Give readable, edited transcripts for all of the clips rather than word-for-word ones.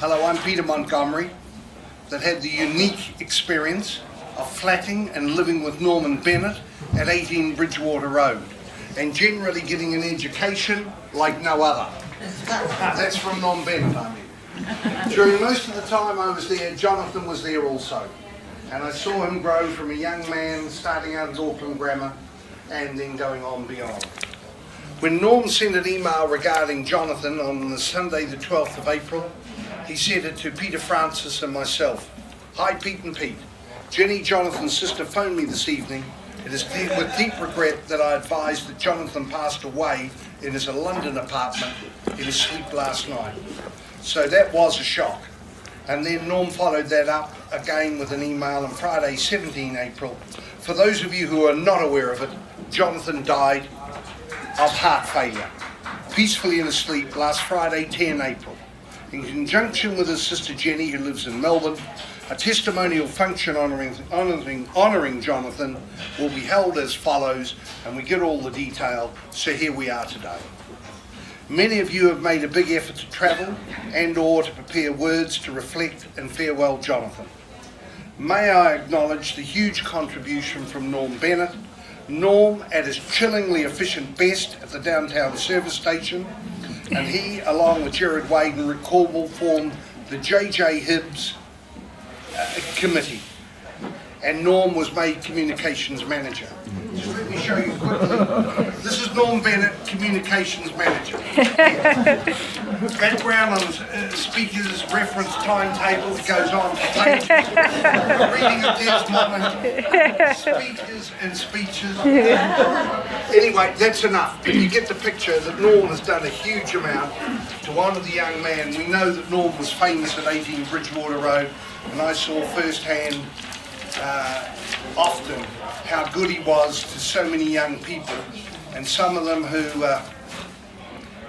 Hello, I'm Peter Montgomery, that had the unique experience of flatting and living with Norman Bennett at 18 Bridgewater Road, and generally getting an education like no other. That's from Norm Bennett, I mean. During most of the time I was there, Jonathan was there also, and I saw him grow from a young man starting out at Auckland Grammar and then going on beyond. When Norm sent an email regarding Jonathan on the Sunday the 12th of April, he sent it to Peter Francis and myself. Hi Pete and Pete. Jenny, Jonathan's sister, phoned me this evening. It is with deep regret that I advised that Jonathan passed away in his London apartment in his sleep last night. So that was a shock. And then Norm followed that up again with an email on Friday 17 April. For those of you who are not aware of it, Jonathan died of heart failure, peacefully in his sleep last Friday 10 April. In conjunction with his sister Jenny, who lives in Melbourne, a testimonial function honouring Jonathan will be held as follows, and we get all the detail, so here we are today. Many of you have made a big effort to travel and or to prepare words to reflect and farewell Jonathan. May I acknowledge the huge contribution from Norm Bennett. Norm at his chillingly efficient best at the downtown service station, and he, along with Gerard Wade and Rick Corbell, formed the JJ Hibbs committee, and Norm was made communications manager. Just let me show you quickly. This is Norm Bennett, communications manager. Background on speakers, reference timetable that goes on for pages. Reading of Desmond, speakers and speeches. Anyway, that's enough. But you get the picture that Norm has done a huge amount to honour the young man. We know that Norm was famous at 18 Bridgewater Road, and I saw firsthand often how good he was to so many young people, and some of them who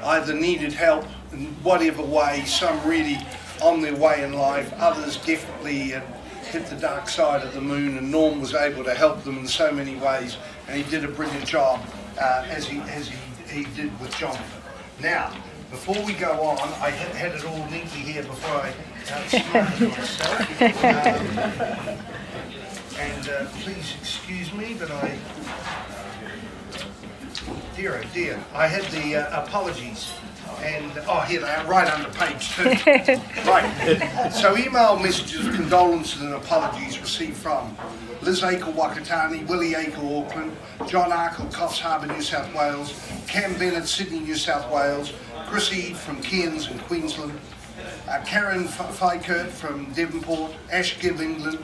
either needed help in whatever way, some really on their way in life, others definitely had hit the dark side of the moon, and Norm was able to help them in so many ways, and he did a brilliant job as he did with Jonathan. Now, before we go on, I had it all neatly here before I outsmarted myself. And please excuse me, but dear oh dear, I had the apologies, and here they are, right under page 2. Right, so email messages, condolences and apologies received from Liz Akel, Wakatani, Willie Akel, Auckland, John Arkle, Coffs Harbour, New South Wales, Cam Bennett, Sydney, New South Wales, Chris Eade from Cairns in Queensland, Karen Fikert from Devonport, Ash Gibb, England,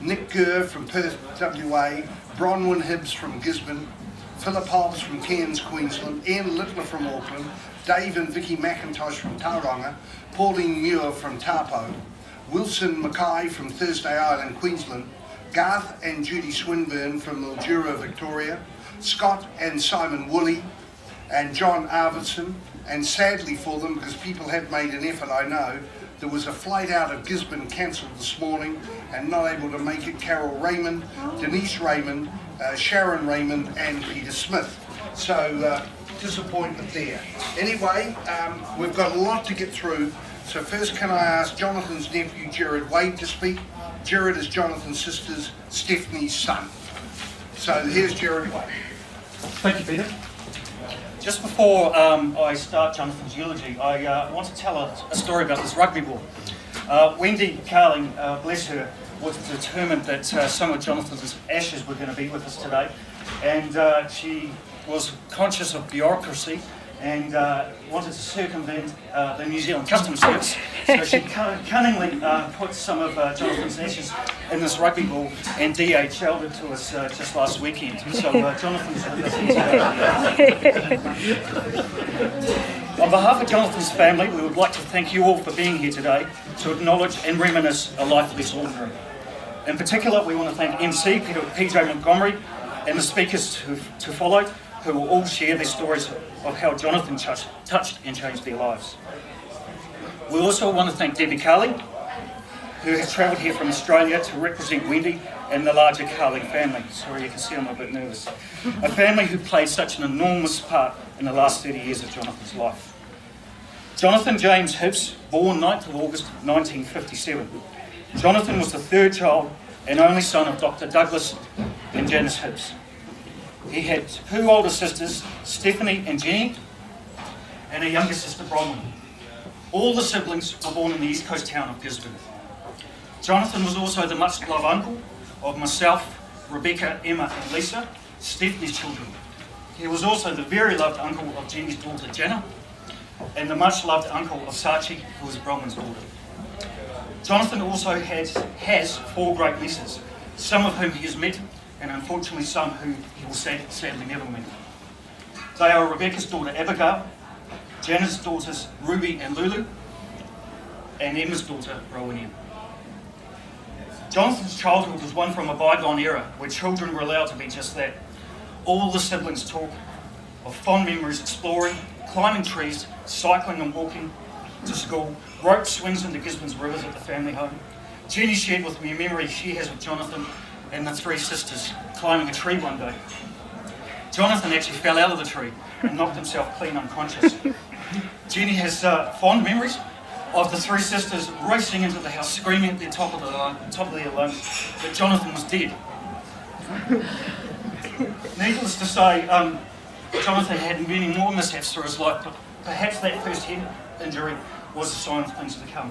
Nick Gurr from Perth, WA, Bronwyn Hibbs from Gisborne, Philip Hobbs from Cairns, Queensland, Ian Littler from Auckland, Dave and Vicky McIntosh from Tauranga, Pauline Muir from Taupo, Wilson Mackay from Thursday Island, Queensland, Garth and Judy Swinburne from Mildura, Victoria, Scott and Simon Woolley, and John Arvidsson, and sadly for them, because people have made an effort, I know, there was a flight out of Gisborne cancelled this morning and not able to make it. Carol Raymond, Denise Raymond, Sharon Raymond and Peter Smith. So disappointment there. Anyway, we've got a lot to get through. So first, can I ask Jonathan's nephew Gerard Wade to speak? Gerard is Jonathan's sister's Stephanie's son. So here's Gerard Wade. Thank you, Peter. Just before I start Jonathan's eulogy, I want to tell a story about this rugby ball. Wendy Carling, bless her, was determined that some of Jonathan's ashes were going to be with us today, and she was conscious of bureaucracy and wanted to circumvent the New Zealand Customs Service. So she cunningly put some of Jonathan's ashes in this rugby ball and DHL'd it to us just last weekend. So Jonathan's with us today. On behalf of Jonathan's family, we would like to thank you all for being here today to acknowledge and reminisce a life less ordinary. In particular, we want to thank MC Peter Montgomery and the speakers to follow, who will all share their stories of how Jonathan touched and changed their lives. We also want to thank Debbie Carling, who has travelled here from Australia to represent Wendy and the larger Carling family. Sorry, you can see I'm a bit nervous. A family who played such an enormous part in the last 30 years of Jonathan's life. Jonathan James Hibbs, born 9th of August 1957. Jonathan was the third child and only son of Dr. Douglas and Janice Hibbs. He had two older sisters, Stephanie and Jenny, and a younger sister, Bronwyn. All the siblings were born in the east coast town of Gisborne. Jonathan was also the much-loved uncle of myself, Rebecca, Emma and Lisa, Stephanie's children. He was also the very loved uncle of Jenny's daughter, Jana, and the much-loved uncle of Sachi, who was Bronwyn's daughter. Jonathan also has four great nieces, some of whom he has met, and unfortunately some who he will sadly never meet. They are Rebecca's daughter, Abigail, Jana's daughters, Ruby and Lulu, and Emma's daughter, Rowena. Jonathan's childhood was one from a bygone era where children were allowed to be just that. All the siblings talk of fond memories exploring, climbing trees, cycling and walking to school, rope swings into Gisborne's rivers at the family home. Jenny shared with me a memory she has with Jonathan and the three sisters climbing a tree one day. Jonathan actually fell out of the tree and knocked himself clean unconscious. Jenny has fond memories of the three sisters racing into the house, screaming at the top of their lungs that Jonathan was dead. Needless to say, Jonathan had many more mishaps through his life, but perhaps that first head injury was a sign of things to come.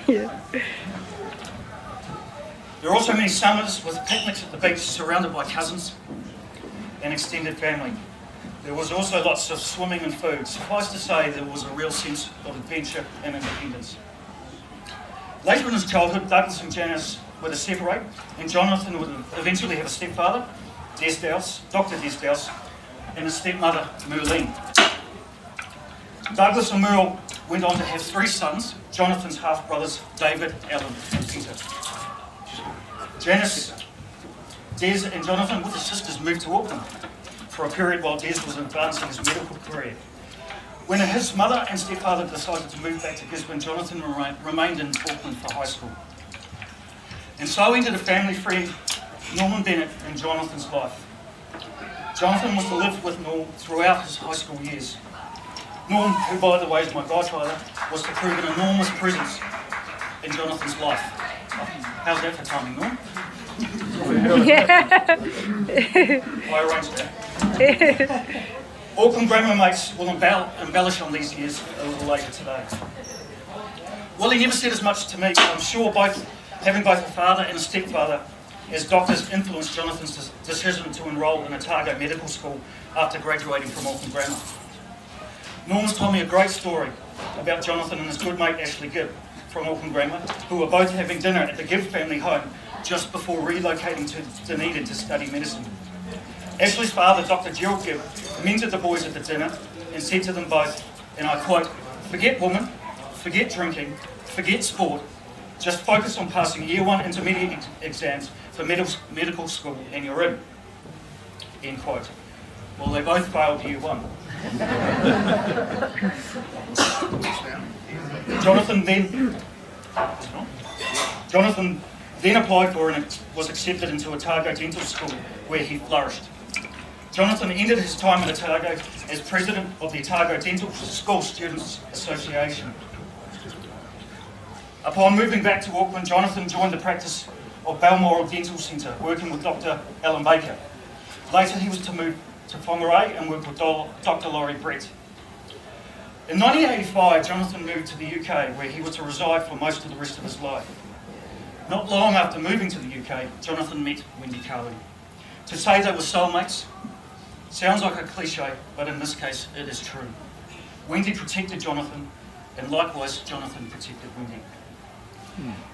Yeah. There are also many summers with picnics at the beach surrounded by cousins and extended family. There was also lots of swimming and food. Suffice to say, there was a real sense of adventure and independence. Later in his childhood, Douglas and Janice were to separate, and Jonathan would eventually have a stepfather, Dr. Desdales, and a stepmother, Merlene. Douglas and Merle went on to have three sons, Jonathan's half-brothers, David, Alan, and Peter. Janice, Des and Jonathan with his sisters moved to Auckland for a period while Des was advancing his medical career. When his mother and stepfather decided to move back to Gisborne, Jonathan remained in Auckland for high school. And so ended a family friend, Norman Bennett, in Jonathan's life. Jonathan was to live with Norm throughout his high school years. Norm, who by the way is my godfather, was to prove an enormous presence in Jonathan's life. How's that for timing, Norm? I arranged that. Auckland grammar mates will embellish on these years a little later today. Well, he never said as much to me, but I'm sure having both a father and a stepfather as doctors influenced Jonathan's decision to enrol in Otago Medical School after graduating from Auckland Grammar. Norm's told me a great story about Jonathan and his good mate Ashley Gibb from Auckland Grammar, who were both having dinner at the Gibb family home just before relocating to Dunedin to study medicine. Ashley's father, Dr. Gerald Gibb, mentored the boys at the dinner and said to them both, and I quote, "Forget women, forget drinking, forget sport, just focus on passing year one intermediate exams for medical school and you're in." End quote. Well, they both failed year one. Jonathan then applied for and was accepted into Otago Dental School, where he flourished. Jonathan ended his time at Otago as president of the Otago Dental School Students Association. Upon moving back to Auckland, Jonathan joined the practice of Balmoral Dental Centre, working with Dr. Alan Baker. Later, he was to move to Whangarei and work with Dr. Laurie Brett. In 1985, Jonathan moved to the UK, where he was to reside for most of the rest of his life. Not long after moving to the UK, Jonathan met Wendy Carling. To say they were soulmates sounds like a cliche, but in this case, it is true. Wendy protected Jonathan, and likewise, Jonathan protected Wendy.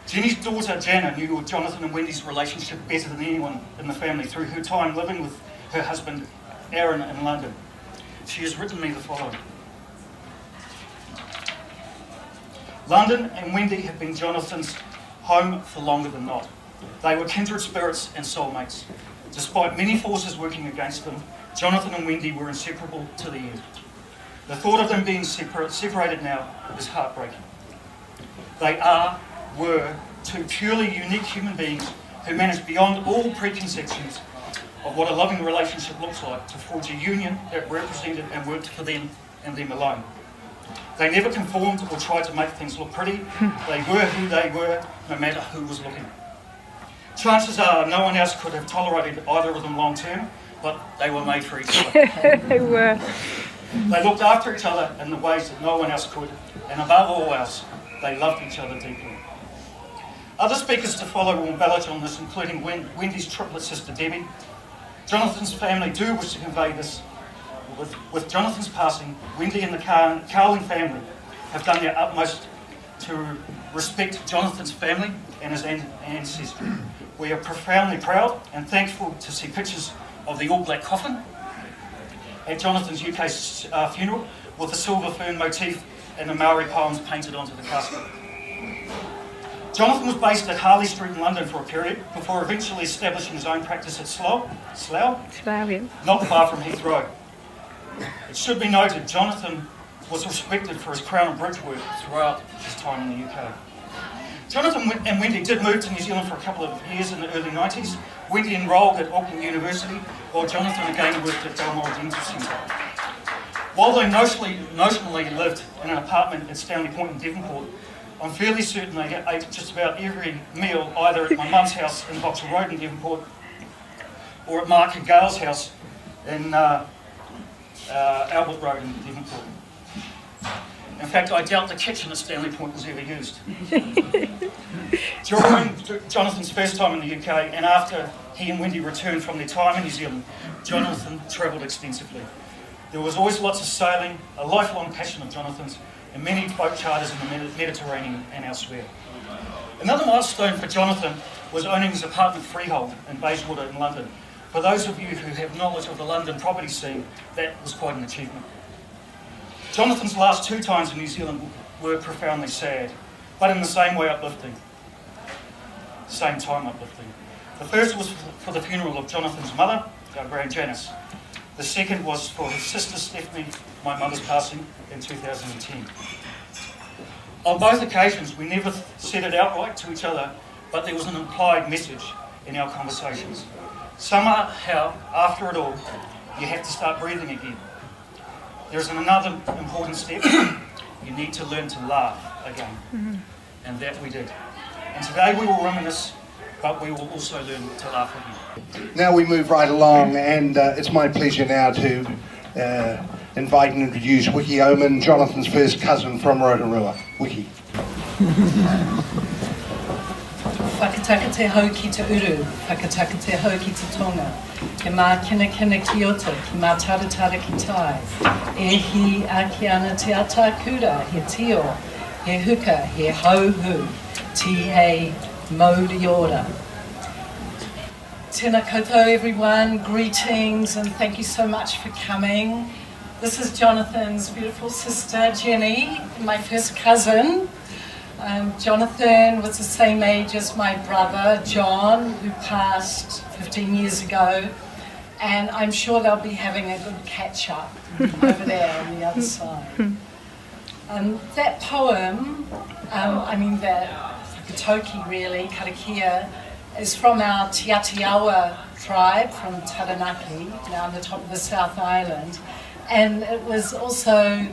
Jenny's daughter, Jana, knew Jonathan and Wendy's relationship better than anyone in the family through her time living with her husband, Aaron, in London. She has written me the following. London and Wendy have been Jonathan's home for longer than not. They were kindred spirits and soulmates. Despite many forces working against them, Jonathan and Wendy were inseparable to the end. The thought of them being separated now is heartbreaking. They were two purely unique human beings who managed beyond all preconceptions of what a loving relationship looks like to forge a union that represented and worked for them and them alone. They never conformed or tried to make things look pretty. They were who they were, no matter who was looking. Chances are no one else could have tolerated either of them long term, but they were made for each other. They were. They looked after each other in the ways that no one else could, and above all else, they loved each other deeply. Other speakers to follow will embellish on this, including Wendy's triplet sister Debbie. Jonathan's family do wish to convey this. With Jonathan's passing, Wendy and the Carling family have done their utmost to respect Jonathan's family and his ancestry. We are profoundly proud and thankful to see pictures of the all-black coffin at Jonathan's UK funeral with the silver fern motif and the Maori poems painted onto the casket. Jonathan was based at Harley Street in London for a period before eventually establishing his own practice at Slough, not far from Heathrow. It should be noted, Jonathan was respected for his crown and bridge work throughout his time in the UK. Jonathan and Wendy did move to New Zealand for a couple of years in the early 90s. Wendy enrolled at Auckland University, while Jonathan again worked at Balmoral Dental Centre. While they notionally lived in an apartment at Stanley Point in Devonport, I'm fairly certain they ate just about every meal either at my mum's house in Vauxhall Road in Devonport or at Mark and Gale's house in Albert Road in Devonport. In fact, I doubt the kitchen at Stanley Point was ever used. During Jonathan's first time in the UK and after he and Wendy returned from their time in New Zealand, Jonathan travelled extensively. There was always lots of sailing, a lifelong passion of Jonathan's, and many boat charters in the Mediterranean and elsewhere. Another milestone for Jonathan was owning his apartment freehold in Bayswater in London. For those of you who have knowledge of the London property scene, that was quite an achievement. Jonathan's last two times in New Zealand were profoundly sad, but in the same way uplifting. Same time uplifting. The first was for the funeral of Jonathan's mother, our Grand Janice. The second was for his sister Stephanie, my mother's passing in 2010. On both occasions, we never said it outright to each other, but there was an implied message in our conversations. Somehow, after it all, you have to start breathing again. There's another important step. You need to learn to laugh again. And that we did. And today we will reminisce, but we will also learn to laugh again. Now we move right along, and it's my pleasure now to invite and introduce Wiki Oman, Jonathan's first cousin from Rotorua. Wiki. Whakataka te hau ki te uru, whakataka te hau ki te tonga. Ke mā kina kina ki ota, ki mā taratara ki tai. E hi aki ana te ata kura, he tio, he huka, he hauhu, ti e mauri ora. Tēnā koutou everyone, greetings and thank you so much for coming. This is Jonathan's beautiful sister Jenny, my first cousin. Jonathan was the same age as my brother John, who passed 15 years ago, and I'm sure they'll be having a good catch-up over there on the other side. That poem, that whakatoki really, karakia, is from our Te Atiawa tribe from Taranaki, down the top of the South Island, and it was also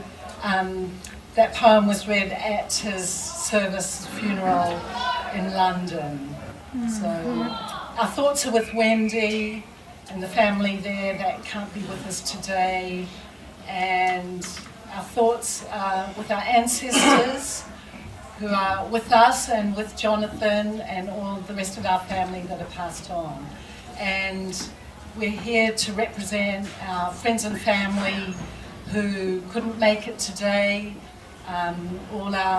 that poem was read at his service funeral in London. So our thoughts are with Wendy and the family there that can't be with us today, and our thoughts are with our ancestors who are with us and with Jonathan and all the rest of our family that have passed on. And we're here to represent our friends and family who couldn't make it today.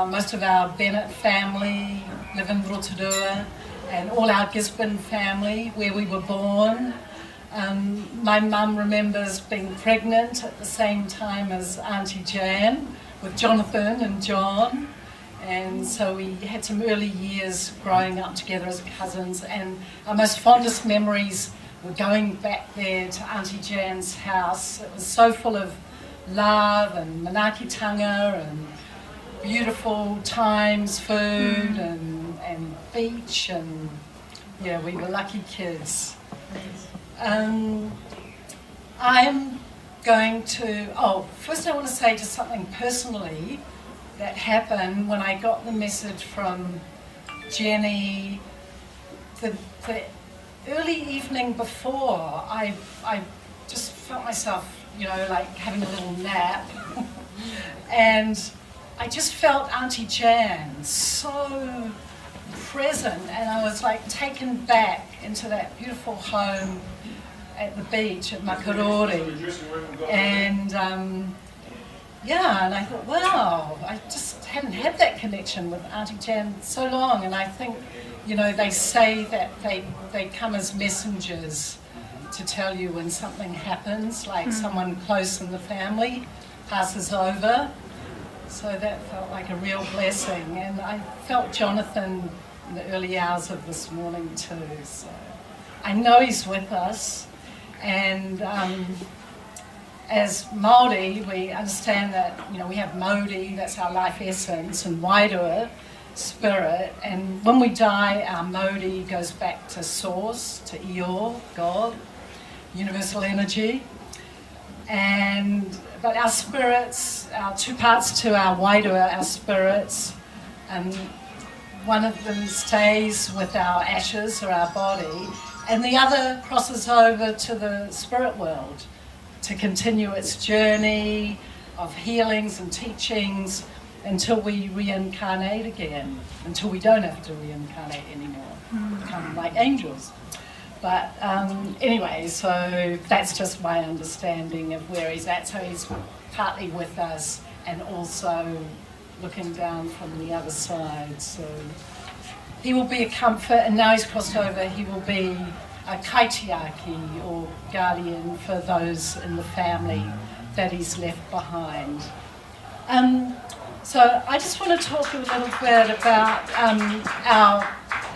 Most of our Bennett family live in Rotorua, and all our Gisborne family where we were born. My mum remembers being pregnant at the same time as Auntie Jan with Jonathan and John, and so we had some early years growing up together as cousins, and our most fondest memories were going back there to Auntie Jan's house. It was so full of love and manaakitanga and beautiful times, food and beach, and yeah, we were lucky kids. I'm going to, first I want to say just something personally that happened when I got the message from Jenny the early evening before. I just felt myself, like having a little nap. And I just felt Auntie Jan so present, and I was like taken back into that beautiful home at the beach at Makarori. And and I thought, wow, I just hadn't had that connection with Auntie Jan so long. And I think, they say that they come as messengers to tell you when something happens, like someone close in the family passes over. So that felt like a real blessing. And I felt Jonathan in the early hours of this morning too. So I know he's with us. And as Māori, we understand that, we have Mauri, that's our life essence, and Wairua, spirit. And when we die, our Mauri goes back to source, to Io, God, universal energy. But our spirits, our two parts to our Wairua, our spirits, one of them stays with our ashes or our body, and the other crosses over to the spirit world to continue its journey of healings and teachings until we reincarnate again, until we don't have to reincarnate anymore, become like angels. But anyway, so that's just my understanding of where he's at. So he's partly with us and also looking down from the other side. So he will be a comfort, and now he's crossed over, he will be a kaitiaki or guardian for those in the family that he's left behind. So I just want to talk a little bit about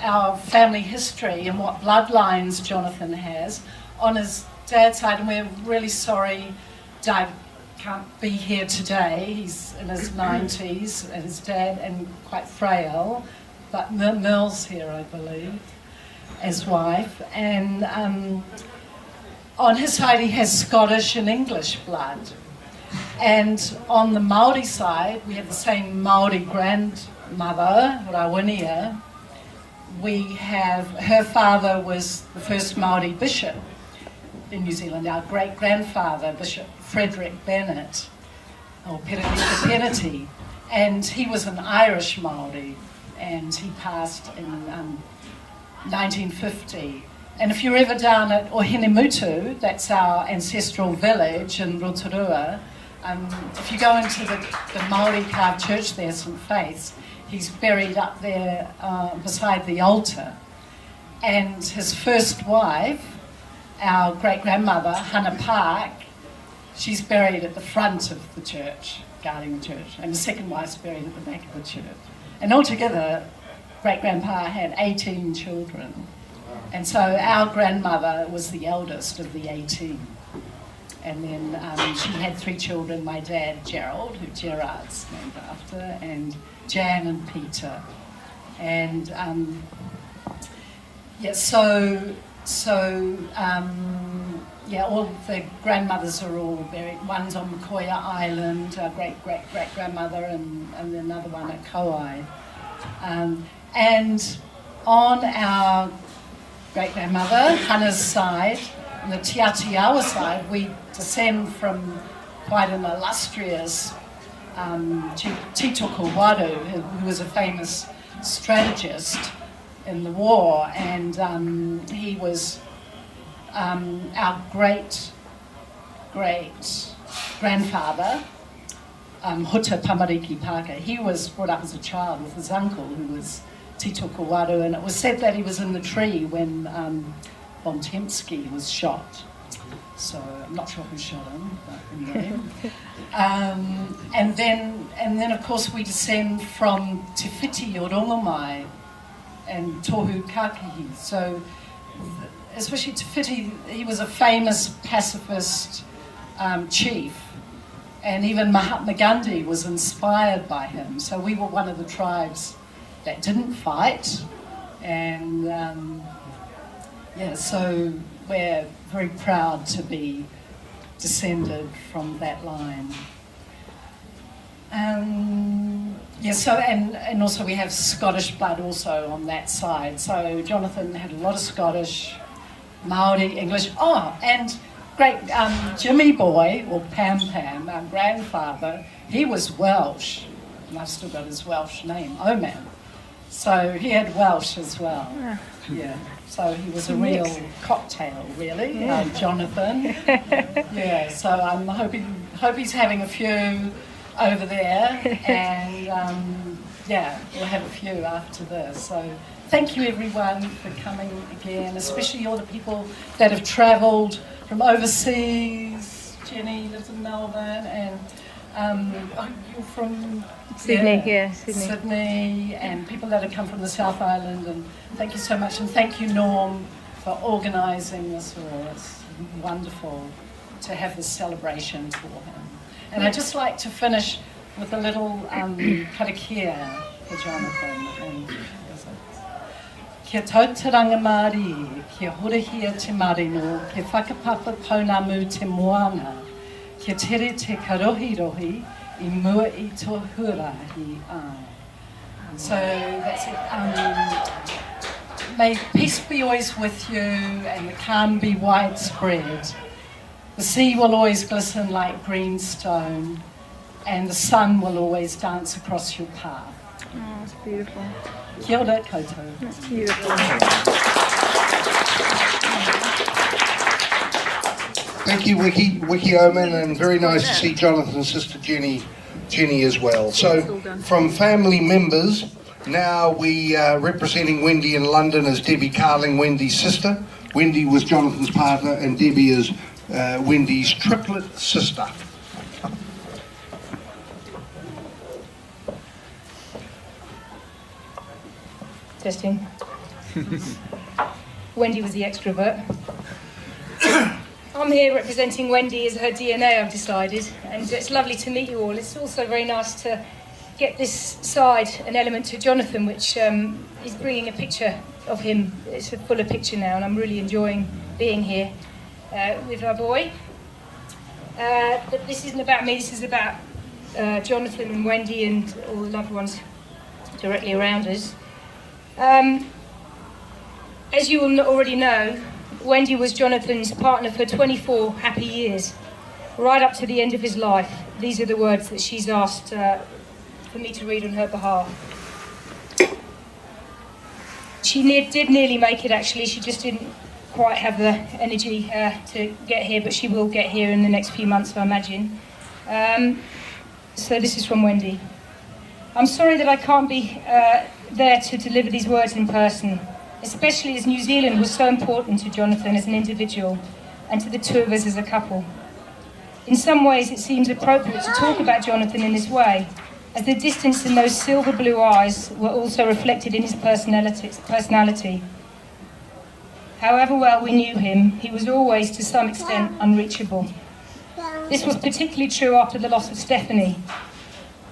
our family history and what bloodlines Jonathan has on his dad's side, and we're really sorry Doug can't be here today. He's in his 90s, and his dad, and quite frail, but Mel's here, I believe, as wife. And on his side, he has Scottish and English blood. And on the Māori side, we have the same Māori grandmother, Rawinia. Her father was the first Māori bishop in New Zealand, our great-grandfather, Bishop Frederick Bennett, or Perenika Penety. And he was an Irish Māori, and he passed in 1950. And if you're ever down at Ohinemutu, that's our ancestral village in Rotorua, if you go into the Māori carved church there, St Faith's, he's buried up there beside the altar. And his first wife, our great-grandmother, Hannah Park, she's buried at the front of the church, guarding the church, and the second wife's buried at the back of the church. And altogether, great-grandpa had 18 children. And so our grandmother was the eldest of the 18. And then she had 3 children, my dad, Gerald, who Gerard's named after, and Jan and Peter. And all of the grandmothers are all buried. One's on Makoia Island, our great-great-great-grandmother, and another one at Kauai. And on our great-grandmother, Hannah's side, on the Tiatiawa side, we descend from quite an illustrious Titoko Waru, who was a famous strategist in the war, and he was our great-great-grandfather, Huta Tamariki Pāka. He was brought up as a child with his uncle, who was Titoko Waru, and it was said that he was in the tree when Bontemsky was shot. So I'm not sure who shot him, but anyway. And then of course we descend from Te Whiti o Rongomai and Tohu Kākahi. So especially Te Whiti, he was a famous pacifist chief, and even Mahatma Gandhi was inspired by him. So we were one of the tribes that didn't fight, and so we're very proud to be descended from that line. Yeah, so and also we have Scottish blood also on that side. So Jonathan had a lot of Scottish, Maori, English. Oh, and great Jimmy Boy, or Pam Pam, our grandfather, he was Welsh, and I've still got his Welsh name, Oman. So he had Welsh as well. Yeah. So he was a real cocktail, really, Jonathan. Yeah. So I'm hope he's having a few over there, and yeah, we'll have a few after this. So thank you everyone for coming again, especially all the people that have travelled from overseas. Jenny lives in Melbourne, and you're from Sydney, Sydney, and people that have come from the South Island. And thank you so much, and thank you, Norm, for organising this all. It's wonderful to have this celebration for him. And I'd just like to finish with a little karakia for Jonathan. And kia tautaranga Māori, kia horehia te marino, kia whakapapa pounamu te moana, kia tere te karohirohi, I mua I tō hurahi a. So that's it. May peace be always with you and the calm be widespread. The sea will always glisten like green stone, and the sun will always dance across your path. Oh, it's beautiful. Kia ora koutou. That's beautiful. Thank you, Wiki Oman, and very nice to see Jonathan's sister Jenny as well. So, from family members, now we are representing Wendy in London as Debbie Carling, Wendy's sister. Wendy was Jonathan's partner, and Debbie is Wendy's triplet sister. Testing. Wendy was the extrovert. I'm here representing Wendy as her DNA, I've decided, and it's lovely to meet you all. It's also very nice to get this side, an element to Jonathan, which is bringing a picture of him. It's a fuller picture now, and I'm really enjoying being here with our boy. But this isn't about me, this is about Jonathan and Wendy and all the loved ones directly around us. As you all already know, Wendy was Jonathan's partner for 24 happy years, right up to the end of his life. These are the words that she's asked for me to read on her behalf. She did nearly make it, actually. She just didn't quite have the energy to get here, but she will get here in the next few months, I imagine. So this is from Wendy. I'm sorry that I can't be there to deliver these words in person, especially as New Zealand was so important to Jonathan as an individual and to the two of us as a couple. In some ways it seems appropriate to talk about Jonathan in this way, as the distance in those silver blue eyes were also reflected in his personality. However well we knew him, he was always to some extent unreachable. This was particularly true after the loss of Stephanie,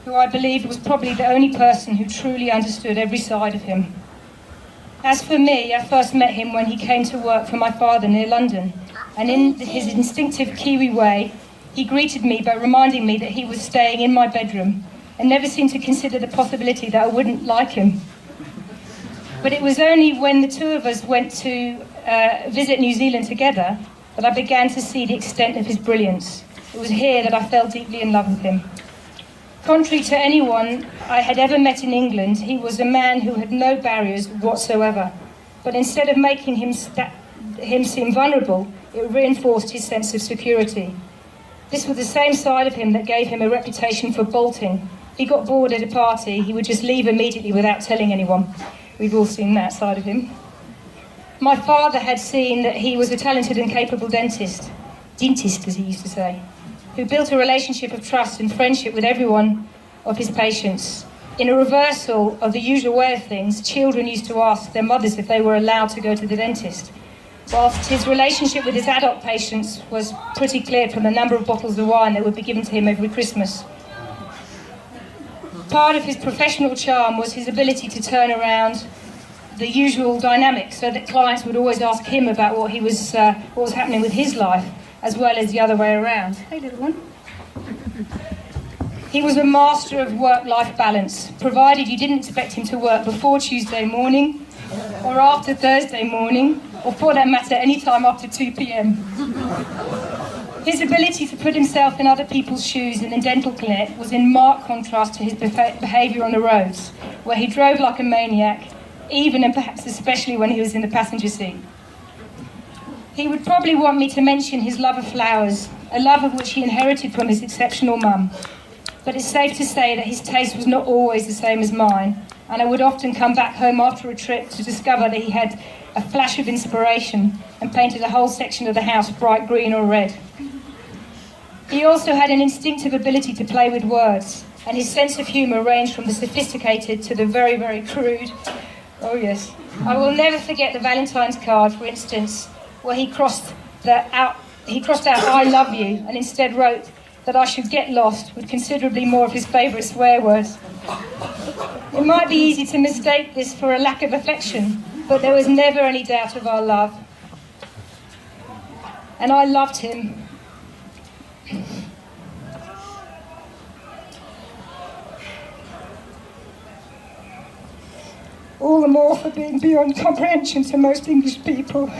who I believe was probably the only person who truly understood every side of him. As for me, I first met him when he came to work for my father near London, and in his instinctive Kiwi way, he greeted me by reminding me that he was staying in my bedroom and never seemed to consider the possibility that I wouldn't like him. But it was only when the two of us went to visit New Zealand together that I began to see the extent of his brilliance. It was here that I fell deeply in love with him. Contrary to anyone I had ever met in England, he was a man who had no barriers whatsoever. But instead of making him seem vulnerable, it reinforced his sense of security. This was the same side of him that gave him a reputation for bolting. He got bored at a party, he would just leave immediately without telling anyone. We've all seen that side of him. My father had seen that he was a talented and capable dentist as he used to say, who built a relationship of trust and friendship with everyone of his patients. In a reversal of the usual way of things, children used to ask their mothers if they were allowed to go to the dentist, whilst his relationship with his adult patients was pretty clear from the number of bottles of wine that would be given to him every Christmas. Part of his professional charm was his ability to turn around the usual dynamic so that clients would always ask him about what was happening with his life, as well as the other way around. Hey, little one. He was a master of work-life balance, provided you didn't expect him to work before Tuesday morning, or after Thursday morning, or for that matter, any time after 2 p.m. His ability to put himself in other people's shoes in a dental clinic was in marked contrast to his behaviour on the roads, where he drove like a maniac, even and perhaps especially when he was in the passenger seat. He would probably want me to mention his love of flowers, a love of which he inherited from his exceptional mum. But it's safe to say that his taste was not always the same as mine, and I would often come back home after a trip to discover that he had a flash of inspiration and painted a whole section of the house bright green or red. He also had an instinctive ability to play with words, and his sense of humour ranged from the sophisticated to the very, very crude. Oh yes. I will never forget the Valentine's card, for instance, where he crossed out "I love you" and instead wrote that I should get lost with considerably more of his favourite swear words. It might be easy to mistake this for a lack of affection, but there was never any doubt of our love. And I loved him. All the more for being beyond comprehension to most English people.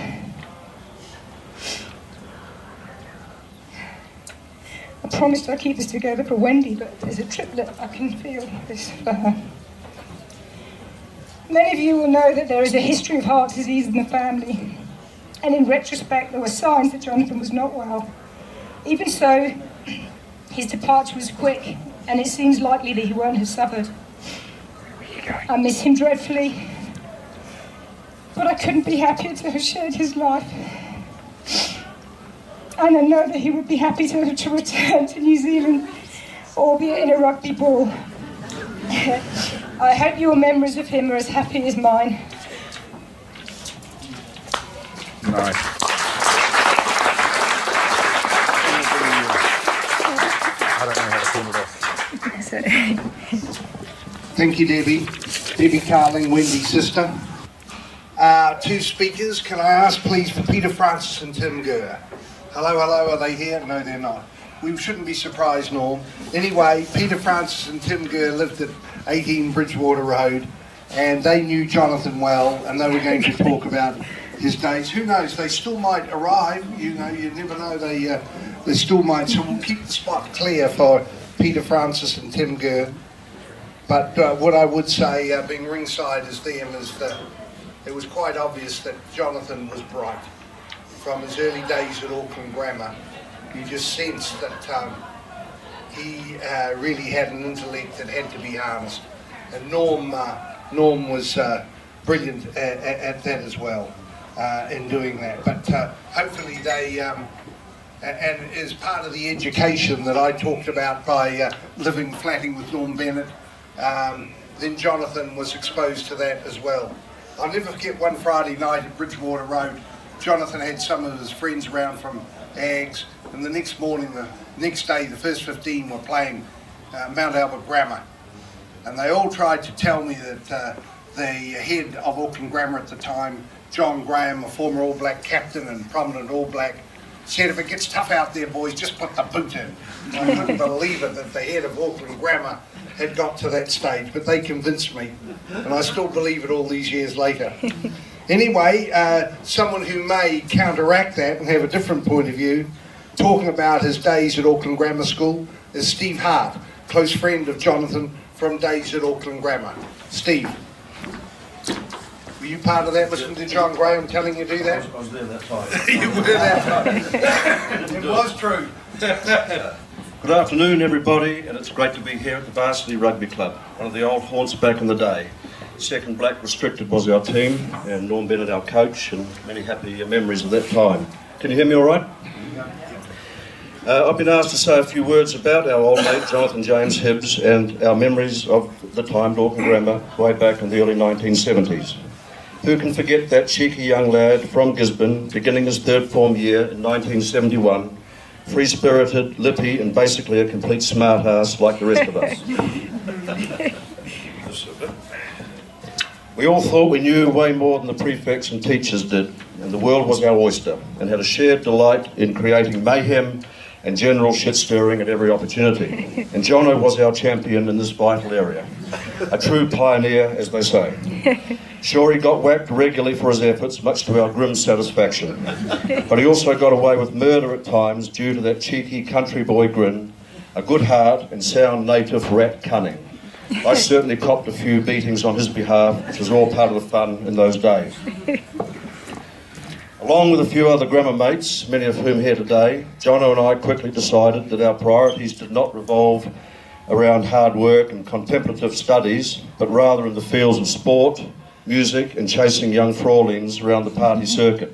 I promised I'd keep this together for Wendy, but there's a triplet I can feel this for her. Many of you will know that there is a history of heart disease in the family, and in retrospect there were signs that Jonathan was not well. Even so, his departure was quick, and it seems likely that he won't have suffered. I miss him dreadfully, but I couldn't be happier to have shared his life. And I know that he would be happy to return to New Zealand, albeit in a rugby ball. I hope your memories of him are as happy as mine. Nice. I don't know how to turn it off. Thank you, Debbie. Debbie Carling, Wendy's sister. Two speakers, can I ask please for Peter Francis and Tim Gurr? Hello, are they here? No, they're not. We shouldn't be surprised, Norm. Anyway, Peter Francis and Tim Gurr lived at 18 Bridgewater Road, and they knew Jonathan well, and they were going to talk about his days. Who knows, they still might arrive, you know, you never know, they still might, so we'll keep the spot clear for Peter Francis and Tim Gurr. But what I would say, being ringside as them, is that it was quite obvious that Jonathan was bright. From his early days at Auckland Grammar, you just sensed that he really had an intellect that had to be harnessed. And Norm was brilliant at that as well, in doing that. But hopefully they, and as part of the education that I talked about by living flatting with Norm Bennett, then Jonathan was exposed to that as well. I'll never forget one Friday night at Bridgewater Road. Jonathan had some of his friends around from Ags, and the next morning, the next day, the first 15 were playing Mount Albert Grammar. And they all tried to tell me that the head of Auckland Grammar at the time, John Graham, a former All Black captain and prominent All Black, said, if it gets tough out there, boys, just put the boot in. I couldn't believe it that the head of Auckland Grammar had got to that stage, but they convinced me, and I still believe it all these years later. Anyway, someone who may counteract that and have a different point of view, talking about his days at Auckland Grammar School, is Steve Hart, close friend of Jonathan from days at Auckland Grammar. Steve, were you part of that, listening to John Graham telling you to do that? I was there that time. You were that time. It was true. Good afternoon, everybody, and it's great to be here at the Varsity Rugby Club, one of the old haunts back in the day. Second Black Restricted was our team, and Norm Bennett our coach, and many happy memories of that time. Can you hear me all right? I've been asked to say a few words about our old mate Jonathan James Hibbs and our memories of the time at Auckland Grammar way back in the early 1970s. Who can forget that cheeky young lad from Gisborne, beginning his third form year in 1971, free-spirited, lippy, and basically a complete smart-ass like the rest of us. We all thought we knew way more than the prefects and teachers did, and the world was our oyster, and had a shared delight in creating mayhem and general shit-stirring at every opportunity. And Jono was our champion in this vital area. A true pioneer, as they say. Sure, he got whacked regularly for his efforts, much to our grim satisfaction. But he also got away with murder at times due to that cheeky country boy grin, a good heart and sound native rat cunning. I certainly copped a few beatings on his behalf, which was all part of the fun in those days. Along with a few other grammar mates, many of whom here today, Jono and I quickly decided that our priorities did not revolve around hard work and contemplative studies, but rather in the fields of sport, music and chasing young frauleins around the party circuit.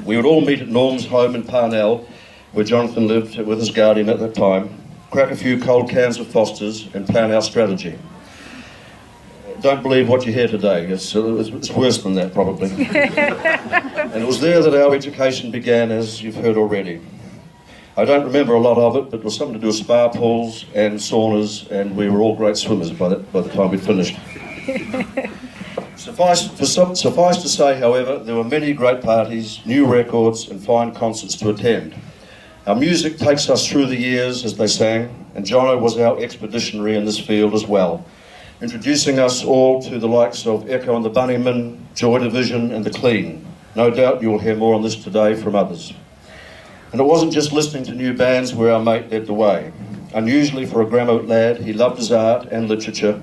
We would all meet at Norm's home in Parnell, where Jonathan lived with his guardian at that time, crack a few cold cans of Foster's and plan our strategy. Don't believe what you hear today. It's worse than that, probably. And it was there that our education began, as you've heard already. I don't remember a lot of it, but it was something to do with spa pools and saunas, and we were all great swimmers by the time we finished. Suffice to say, however, there were many great parties, new records and fine concerts to attend. Our music takes us through the years, as they sang, and Jono was our expeditionary in this field as well, introducing us all to the likes of Echo and the Bunnymen, Joy Division and The Clean. No doubt you'll hear more on this today from others. And it wasn't just listening to new bands where our mate led the way. Unusually for a grammar lad, he loved his art and literature.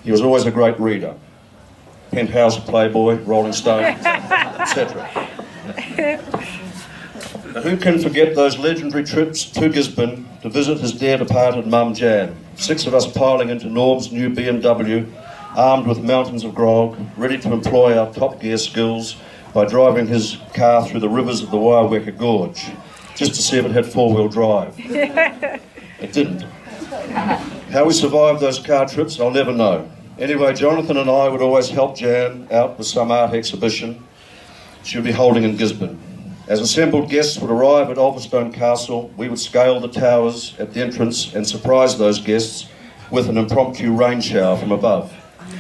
He was always a great reader. Penthouse, Playboy, Rolling Stone, etc. But who can forget those legendary trips to Gisborne to visit his dear departed mum Jan? 6 of us piling into Norm's new BMW, armed with mountains of grog, ready to employ our top gear skills by driving his car through the rivers of the Waiweka Gorge, just to see if it had 4-wheel drive. It didn't. How we survived those car trips, I'll never know. Anyway, Jonathan and I would always help Jan out with some art exhibition she would be holding in Gisborne. As assembled guests would arrive at Ulverstone Castle, we would scale the towers at the entrance and surprise those guests with an impromptu rain shower from above.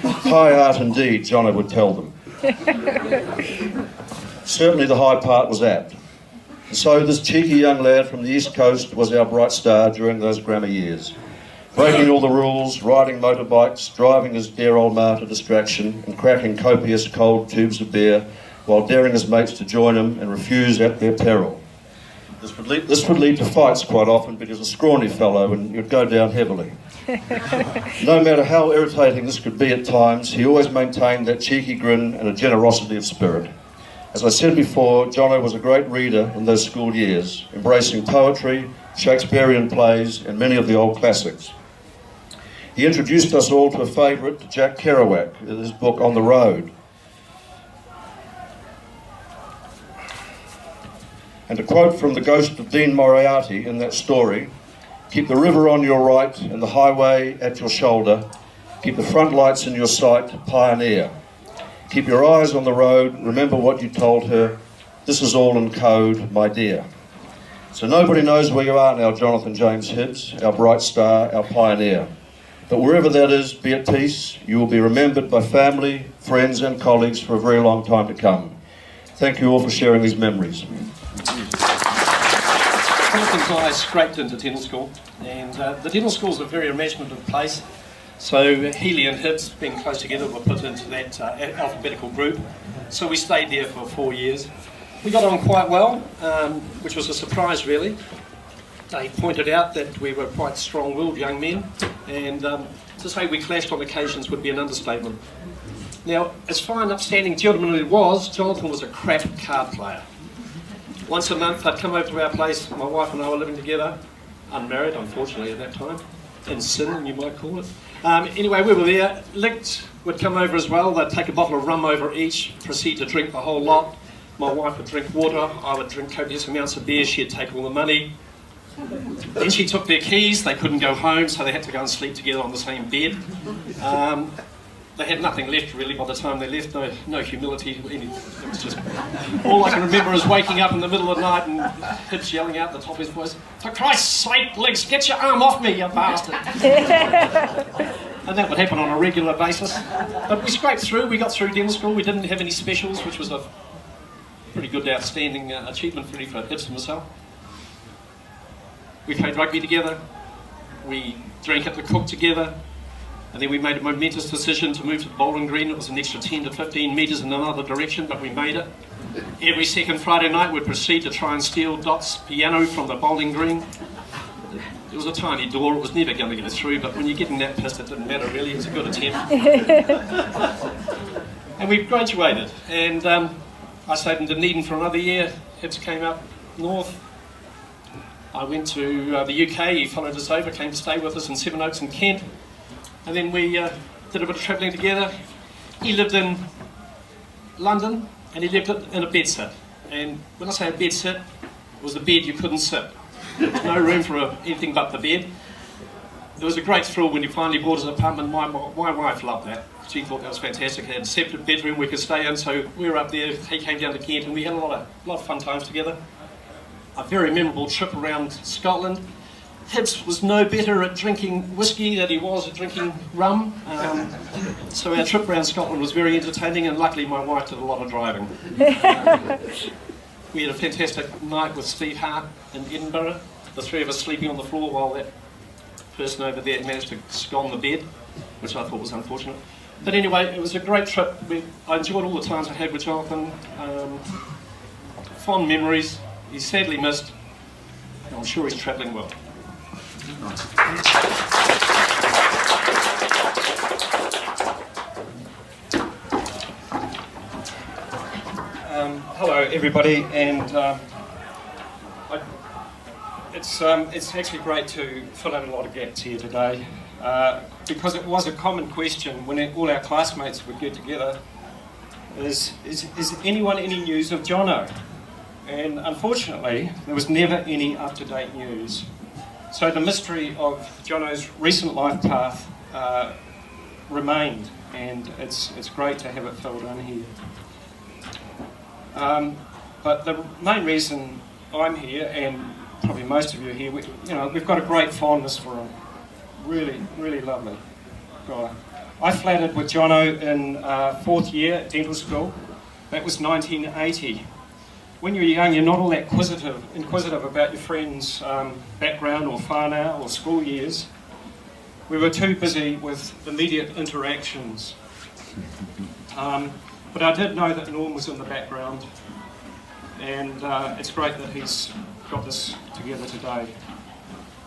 High art indeed, Jono would tell them. Certainly the high part was apt. And so this cheeky young lad from the East Coast was our bright star during those grammar years. Breaking all the rules, riding motorbikes, driving his dear old ma to distraction, and cracking copious cold tubes of beer, while daring his mates to join him and refuse at their peril. This would lead to fights quite often, but he was a scrawny fellow and you'd go down heavily. No matter how irritating this could be at times, he always maintained that cheeky grin and a generosity of spirit. As I said before, Jono was a great reader in those school years, embracing poetry, Shakespearean plays and many of the old classics. He introduced us all to a favourite, Jack Kerouac, in his book On the Road. And a quote from the ghost of Dean Moriarty in that story: keep the river on your right and the highway at your shoulder. Keep the front lights in your sight, pioneer. Keep your eyes on the road, remember what you told her. This is all in code, my dear. So nobody knows where you are now, Jonathan James Hibbs, our bright star, our pioneer. But wherever that is, be at peace. You will be remembered by family, friends and colleagues for a very long time to come. Thank you all for sharing these memories. Jonathan and I scraped into dental school, and the dental school is a very imaginative place. So Healy and Hibbs, being close together, were put into that alphabetical group. So we stayed there for 4 years. We got on quite well, which was a surprise really. They pointed out that we were quite strong-willed young men, and to say we clashed on occasions would be an understatement. Now, as fine, upstanding gentleman as he was, Jonathan was a crap card player. Once a month I'd come over to our place, my wife and I were living together, unmarried unfortunately at that time, in sin you might call it. Anyway, we were there. Licked would come over as well. They'd take a bottle of rum over each, proceed to drink the whole lot. My wife would drink water, I would drink copious amounts of beer, she'd take all the money. Then she took their keys, they couldn't go home, so they had to go and sleep together on the same bed. They had nothing left really by the time they left, no humility. It was just, all I can remember is waking up in the middle of the night and Hibbs yelling out at the top of his voice, "For Christ's sake, Liggs, get your arm off me, you bastard!" And that would happen on a regular basis. But we scraped through, we got through dental school, we didn't have any specials, which was a pretty good, outstanding achievement really for Hibs and myself. We played rugby together, we drank at the Cook together, and then we made a momentous decision to move to the bowling green. It was an extra 10 to 15 metres in another direction, but we made it. Every second Friday night we'd proceed to try and steal Dot's piano from the bowling green. It was a tiny door, it was never going to get through, but when you're getting that pissed, it didn't matter really, it was a good attempt. And we graduated, and I stayed in Dunedin for another year. Hibs came up north. I went to the UK, he followed us over, came to stay with us in Sevenoaks in Kent. And then we did a bit of travelling together. He lived in London, and he lived in a bed sit. And when I say a bed sit, it was the bed you couldn't sit. No room for anything but the bed. There was a great thrill when he finally bought his apartment. My wife loved that. She thought that was fantastic. He had a separate bedroom we could stay in, so we were up there. He came down to Kent, and we had a lot of fun times together. A very memorable trip around Scotland. Hibs was no better at drinking whiskey than he was at drinking rum. So our trip around Scotland was very entertaining, and luckily my wife did a lot of driving. We had a fantastic night with Steve Hart in Edinburgh. The three of us sleeping on the floor while that person over there managed to scone the bed, which I thought was unfortunate. But anyway, it was a great trip. I enjoyed all the times I had with Jonathan. Fond memories. He's sadly missed. I'm sure he's travelling well. Hello everybody, and it's actually great to fill in a lot of gaps here today, because it was a common question when all our classmates would get together, is anyone any news of Jono? And unfortunately there was never any up-to-date news. So the mystery of Jono's recent life path remained, and it's great to have it filled in here. But the main reason I'm here, and probably most of you are here, we've got a great fondness for him. Really, really lovely guy. I flattered with Jono in fourth year at dental school. That was 1980. When you're young, you're not all that inquisitive about your friends' background or whānau or school years. We were too busy with immediate interactions. But I did know that Norm was in the background, and it's great that he's got this together today.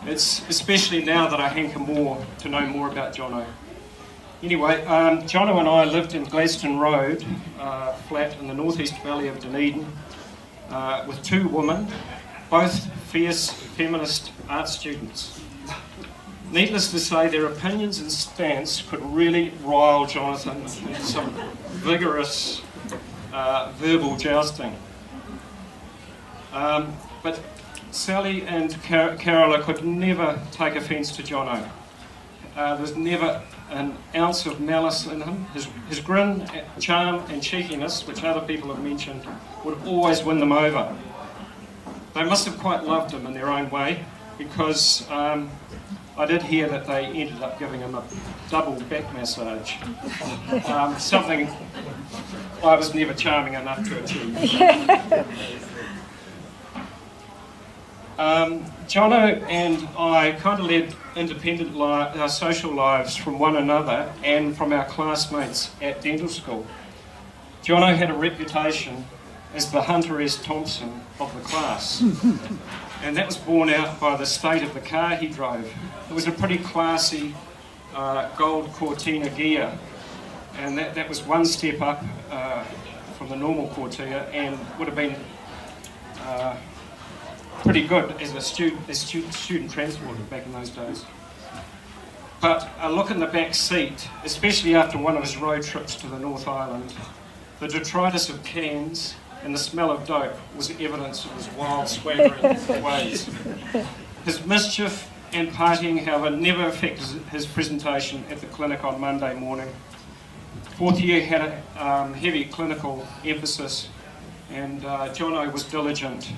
It's especially now that I hanker more to know more about Jono. Anyway, Jono and I lived in Gladstone Road, flat in the northeast valley of Dunedin, with two women, both fierce feminist art students. Needless to say, their opinions and stance could really rile Jonathan into some vigorous verbal jousting. But Sally and Carola could never take offence to Jono. There was never an ounce of malice in him. His grin, charm and cheekiness, which other people have mentioned, would always win them over. They must have quite loved him in their own way, because I did hear that they ended up giving him a double back massage. Something I was never charming enough to achieve. Jono and I kind of led independent social lives from one another and from our classmates at dental school. Jono had a reputation as the Hunter S. Thompson of the class, and that was borne out by the state of the car he drove. It was a pretty classy gold Cortina Ghia, and that was one step up from the normal Cortina, and would have been pretty good as a student transporter back in those days. But a look in the back seat, especially after one of his road trips to the North Island, the detritus of cans and the smell of dope was evidence of his wild, swaggering ways. His mischief and partying, however, never affected his presentation at the clinic on Monday morning. Fourth year had a heavy clinical emphasis, and Jono was diligent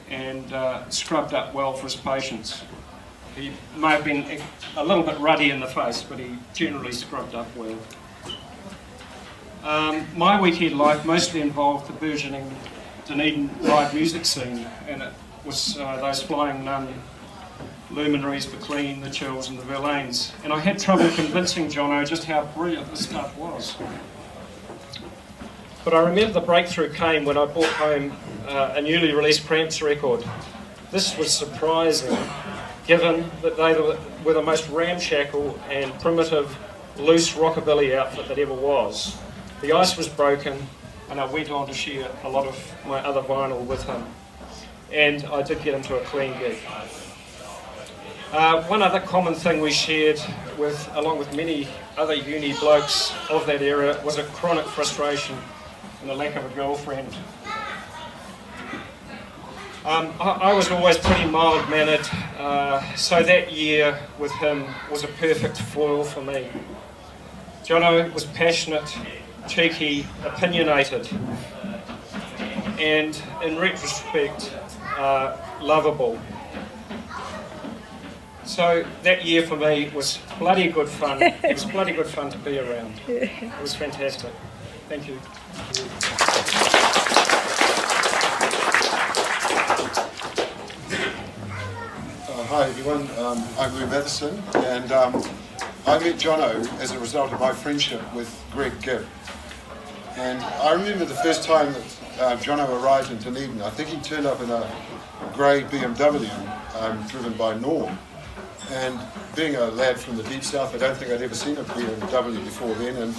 and scrubbed up well for his patients. He may have been a little bit ruddy in the face, but he generally scrubbed up well. My weekend life mostly involved the burgeoning Dunedin live music scene, and it was those flying nun luminaries, McLean, the Chills and the Verlaines. And I had trouble convincing Jono just how brilliant this stuff was. But I remember the breakthrough came when I brought home a newly released Cramps record. This was surprising, given that they were the most ramshackle and primitive, loose rockabilly outfit that ever was. The ice was broken, and I went on to share a lot of my other vinyl with him. And I did get into a clean gig. One other common thing we shared, along with many other uni blokes of that era, was a chronic frustration and the lack of a girlfriend. I was always pretty mild-mannered, so that year with him was a perfect foil for me. Jono was passionate, cheeky, opinionated, and in retrospect, lovable. So that year for me was bloody good fun. It was bloody good fun to be around. It was fantastic. Thank you. Hi everyone, I'm Lou Matheson, and I met Jono as a result of my friendship with Greg Gibb. And I remember the first time that Jono arrived in Dunedin. I think he turned up in a grey BMW driven by Norm. And being a lad from the deep south, I don't think I'd ever seen a BMW before then. And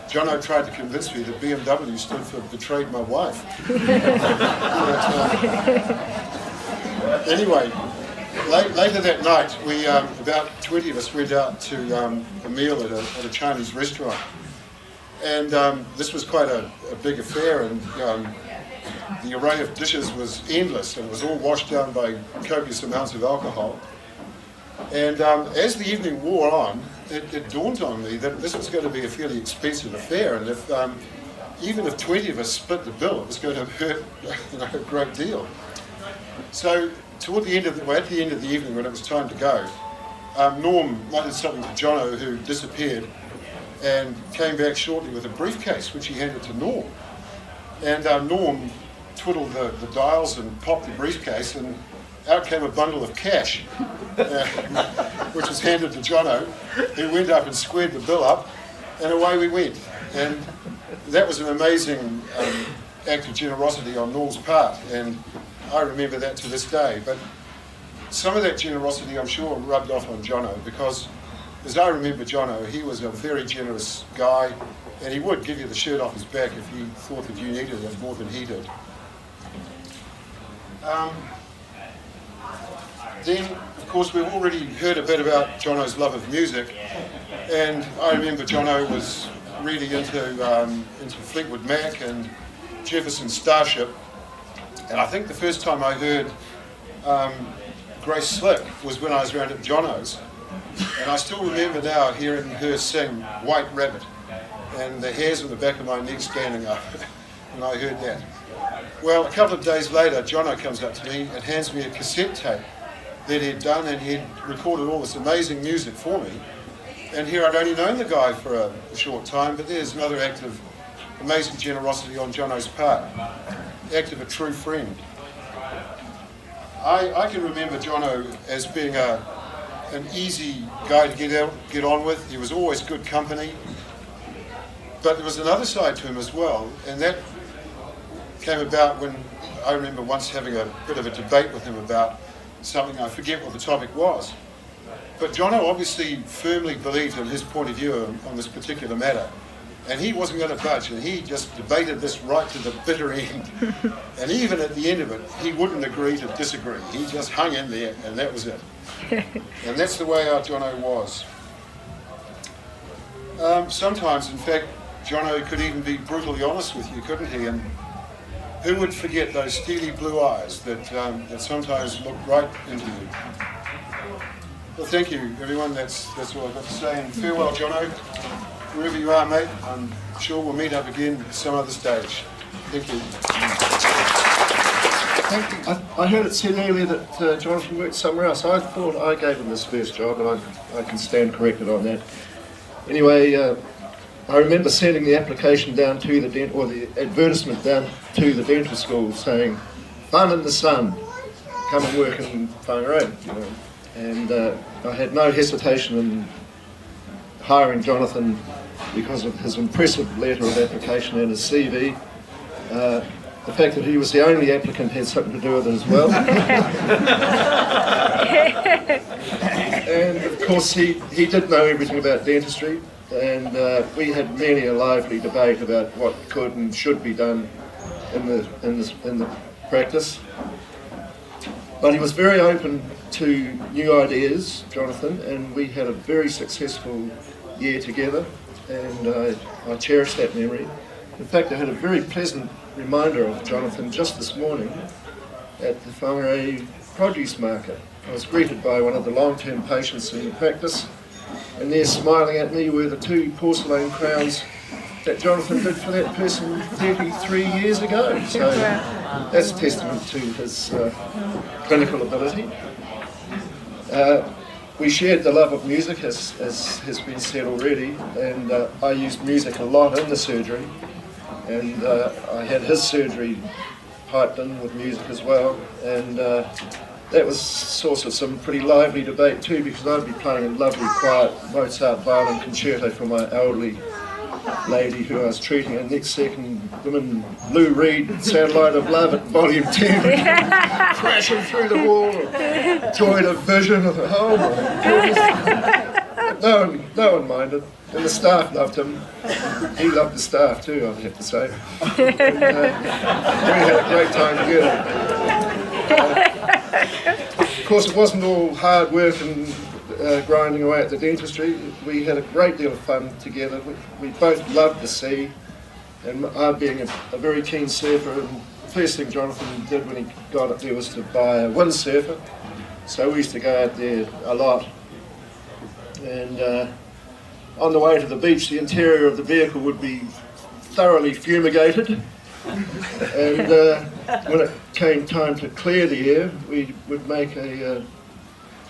Jono tried to convince me that BMW stood for Betrayed My Wife. Anyway, later that night, we about 20 of us went out to a meal at a Chinese restaurant. And this was quite a big affair, and the array of dishes was endless, and it was all washed down by copious amounts of alcohol. And as the evening wore on, it dawned on me that this was going to be a fairly expensive affair, and even if 20 of us split the bill, it was going to hurt a great deal. So at the end of the evening, when it was time to go, Norm muttered something to Jono, who disappeared, and came back shortly with a briefcase, which he handed to Norm. And Norm twiddled the dials and popped the briefcase, and out came a bundle of cash, which was handed to Jono, who went up and squared the bill up, and away we went. And that was an amazing act of generosity on Norm's part, and I remember that to this day. But some of that generosity, I'm sure, rubbed off on Jono, because as I remember Jono, he was a very generous guy, and he would give you the shirt off his back if he thought that you needed it more than he did. Then, of course, we've already heard a bit about Jono's love of music, and I remember Jono was really into Fleetwood Mac and Jefferson Starship, and I think the first time I heard Grace Slick was when I was around at Jono's, and I still remember now hearing her sing White Rabbit, and the hairs on the back of my neck standing up when I heard that. Well, a couple of days later, Jono comes up to me and hands me a cassette tape that he'd done, and he'd recorded all this amazing music for me. And here I'd only known the guy for a short time, but there's another act of amazing generosity on Jono's part, act of a true friend. I can remember Jono as being an easy guy to get on with. He was always good company. But there was another side to him as well, and that came about when I remember once having a bit of a debate with him about something. I forget what the topic was. But Jono obviously firmly believed in his point of view on this particular matter, and he wasn't going to budge, and he just debated this right to the bitter end. And even at the end of it, he wouldn't agree to disagree. He just hung in there, and that was it. And that's the way our Jono was. Sometimes, in fact, Jono could even be brutally honest with you, couldn't he? And who would forget those steely blue eyes that sometimes look right into you? Well, thank you, everyone. That's all I've got to say. And farewell, Jono. Wherever you are, mate, I'm sure we'll meet up again at some other stage. Thank you. I heard it said earlier that Jonathan worked somewhere else. I thought I gave him this first job, and I can stand corrected on that. Anyway, I remember sending the application down to the advertisement down to the dental school saying, "Fun in the sun, come and work in Whangarei," you know. And I had no hesitation in hiring Jonathan because of his impressive letter of application and his CV. The fact that he was the only applicant had something to do with it as well. And of course he did know everything about dentistry, and we had many a lively debate about what could and should be done in the practice. But he was very open to new ideas, Jonathan, and we had a very successful year together, and I cherish that memory. In fact, I had a very pleasant reminder of Jonathan just this morning at the Whangarei produce market. I was greeted by one of the long-term patients in the practice, and there smiling at me were the 2 porcelain crowns that Jonathan did for that person 33 years ago. So that's a testament to his clinical ability. We shared the love of music, as has been said already, and I used music a lot in the surgery, and I had his surgery piped in with music as well, and that was source of some pretty lively debate too, because I'd be playing a lovely quiet Mozart violin concerto for my elderly lady who I was treating, and next second Lou Reed, Satellite of Love at volume 10, crashing through the wall, joy of vision. I thought, oh my goodness. No one minded, and the staff loved him. He loved the staff too, I'd have to say. And, we had a great time together. Of course, it wasn't all hard work and grinding away at the dentistry. We had a great deal of fun together. We both loved the sea, and I being a very keen surfer, and the first thing Jonathan did when he got up there was to buy a windsurfer. So we used to go out there a lot. And on the way to the beach, the interior of the vehicle would be thoroughly fumigated. And when it came time to clear the air, we would make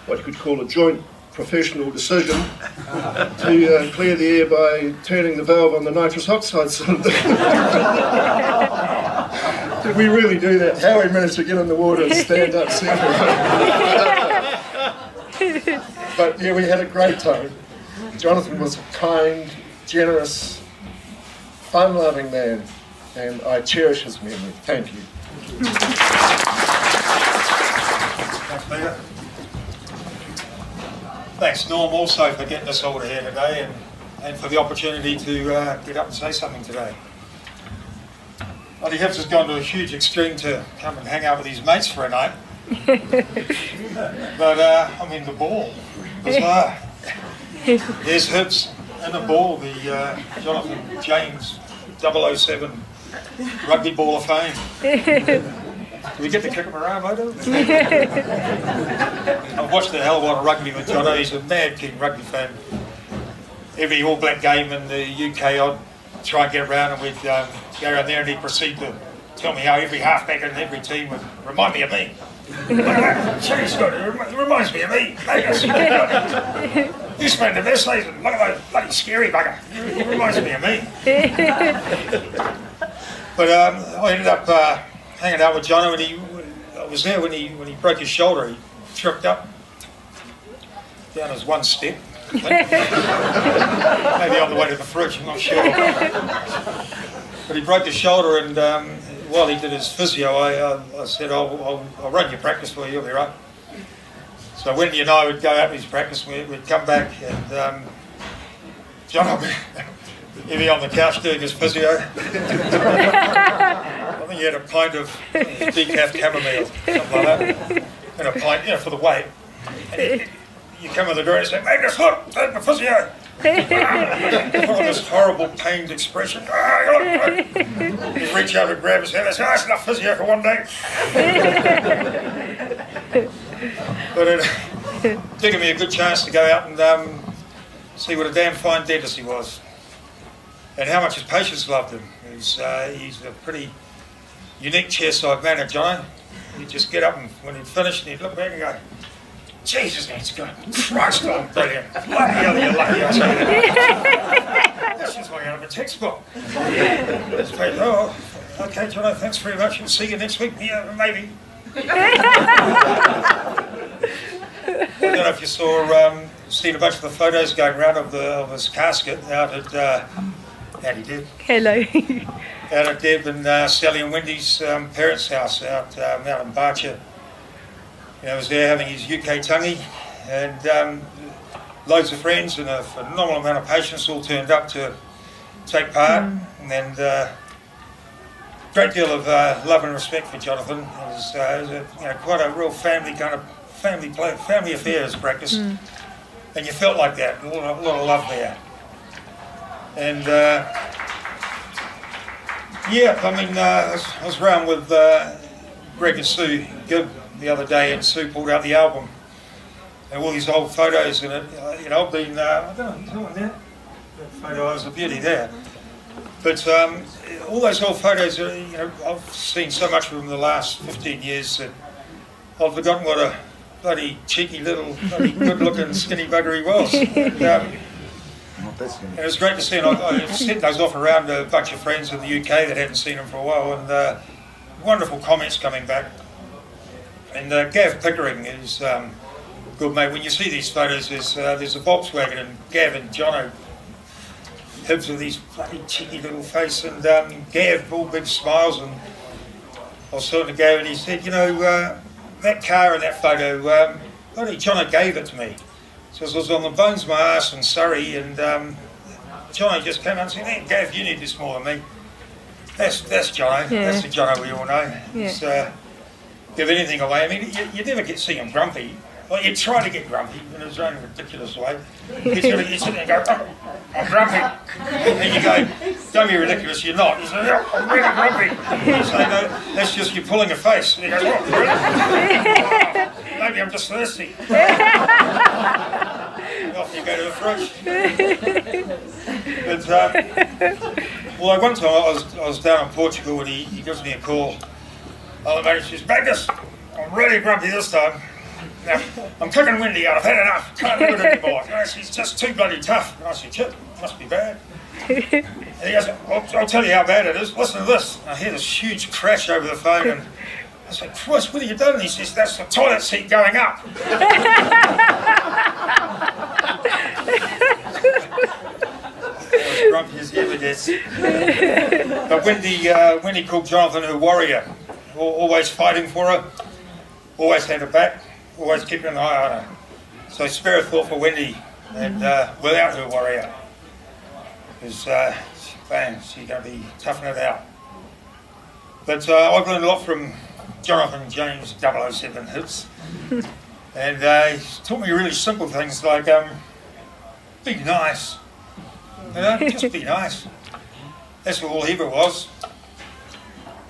what you could call a joint professional decision to clear the air by turning the valve on the nitrous oxide cylinder. Did we really do that? How we managed to get in the water and stand up But yeah, we had a great time. Jonathan was a kind, generous, fun-loving man, and I cherish his memory. Thank you. Thanks, Peter. Thanks, Norm, also for getting us all here today and for the opportunity to get up and say something today. Bloody Hibbs has gone to a huge extreme to come and hang out with his mates for a night. But, I mean, the ball as well. There's Hibbs and the ball, the Jonathan James 007 Rugby Ball of Fame. Do we get to kick him around later? I've watched a hell of a lot of rugby with Jono. He's a mad keen rugby fan. Every All Black game in the UK, I'd try and get around, and we'd go around there, and he'd proceed to tell me how every halfback in every team would remind me of me. Jeez, it reminds me of me. You spend the best season. Look at that bloody scary bugger. It reminds me of me. But I ended up hanging out with Jono, and I was there when he broke his shoulder. He tripped up down his one step. Maybe on the way to the fridge, I'm not sure. But he broke his shoulder, and while he did his physio, I said, I'll run your practice for you, you'll be right. So Wendy and I would go out with his practice, we'd come back, and Jono he'd be on the couch doing his physio. I think he had a pint of decaf chamomile, something like that, and a pint, for the weight. And you come in the door and say, "Make this look, take my physio." Put on this horrible pained expression. He'd reach out and grab his head and say, "That's enough physio for one day." But it did give me a good chance to go out and see what a damn fine dentist he was, and how much his patients loved him. He's a pretty unique chairside man, Jono. He'd just get up, and when he'd finished, he'd look back and go, "Jesus, that's good. Christ, I'm brilliant. Lucky hell, you're lucky I say that." questions like out of a textbook. It's like, oh, okay, John, thanks very much, and see you next week. Yeah, maybe. I don't know if you saw, seen a bunch of the photos going around of his casket out at, howdy Deb? Hello. Out at Deb and Sally and Wendy's parents' house out in Barcher. He was there having his UK tangi, and loads of friends and a phenomenal amount of patients all turned up to take part, and great deal of love and respect for Jonathan. It was quite a real family kind of family affairs practice, and you felt like that, a lot of love there. And I was around with Greg and Sue Gibb the other day, and Sue pulled out the album and all these old photos in it. I've been, I don't know, that photo was a beauty there. But all those old photos, I've seen so much of them in the last 15 years that I've forgotten what a bloody cheeky little, bloody good-looking skinny bugger he was. And it was great to see him. I sent those off around a bunch of friends in the UK that hadn't seen him for a while, and wonderful comments coming back. And Gav Pickering is good mate. When you see these photos, there's a Volkswagen and Gav and Jono Hibbs with these bloody cheeky little face, and Gav all big smiles. And I was talking to Gav, and he said, that car in that photo, bloody Jono gave it to me. So I was on the bones of my arse in Surrey, and Jono just came up and said, "Hey, Gav, you need this more than me." That's Jono. Yeah. That's the Jono we all know. Yeah. Give anything away. I mean, you never get see him grumpy. Well, you try to get grumpy in his own ridiculous way. He's going to sit there and go, "Oh, I'm grumpy." And you go, "Don't be ridiculous, you're not." He says, "Oh, I'm really grumpy." You say, "No, that's just you pulling a face." And he goes, "Oh, really? Oh, maybe I'm just thirsty." Off you go to the fridge. But, one time I was down in Portugal, and he gives me a call. Oh, the mate says, "Magnus, I'm really grumpy this time. Now, I'm kicking Wendy out. I've had enough. Can't do it anymore. She's just too bloody tough." And I said, "Chip, must be bad." And he goes, I'll tell you how bad it is. Listen to this." And I hear this huge crash over the phone, and I said, "Christ, what have you done?" And he says, "That's the toilet seat going up." As grumpy as he ever gets. But Wendy called Jonathan her warrior, always fighting for her, always had her back, always keeping an eye on her. So spare a thought for Wendy, and without her warrior, because she's going to be toughing it out. But I've learned a lot from Jonathan James 007 Hits, and he's taught me really simple things like be nice. Just be nice. That's all he ever was.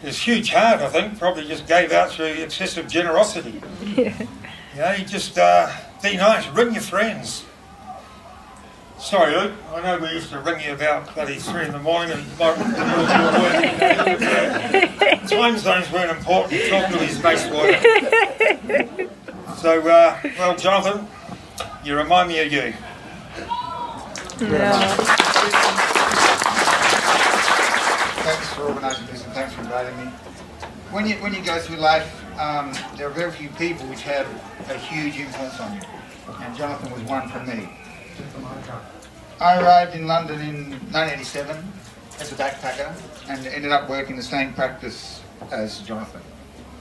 His huge heart, I think, probably just gave out through excessive generosity. You just be nice, ring your friends. Sorry, Luke, I know we used to ring you about bloody 3 in the morning and time zones weren't important, talking to his mates wife. So, well, Jonathan, you remind me of you. Yeah. Thanks for organising this, and thanks for inviting me. When you go through life, there are very few people which have a huge influence on you, and Jonathan was one for me. I arrived in London in 1987 as a backpacker, and ended up working the same practice as Jonathan.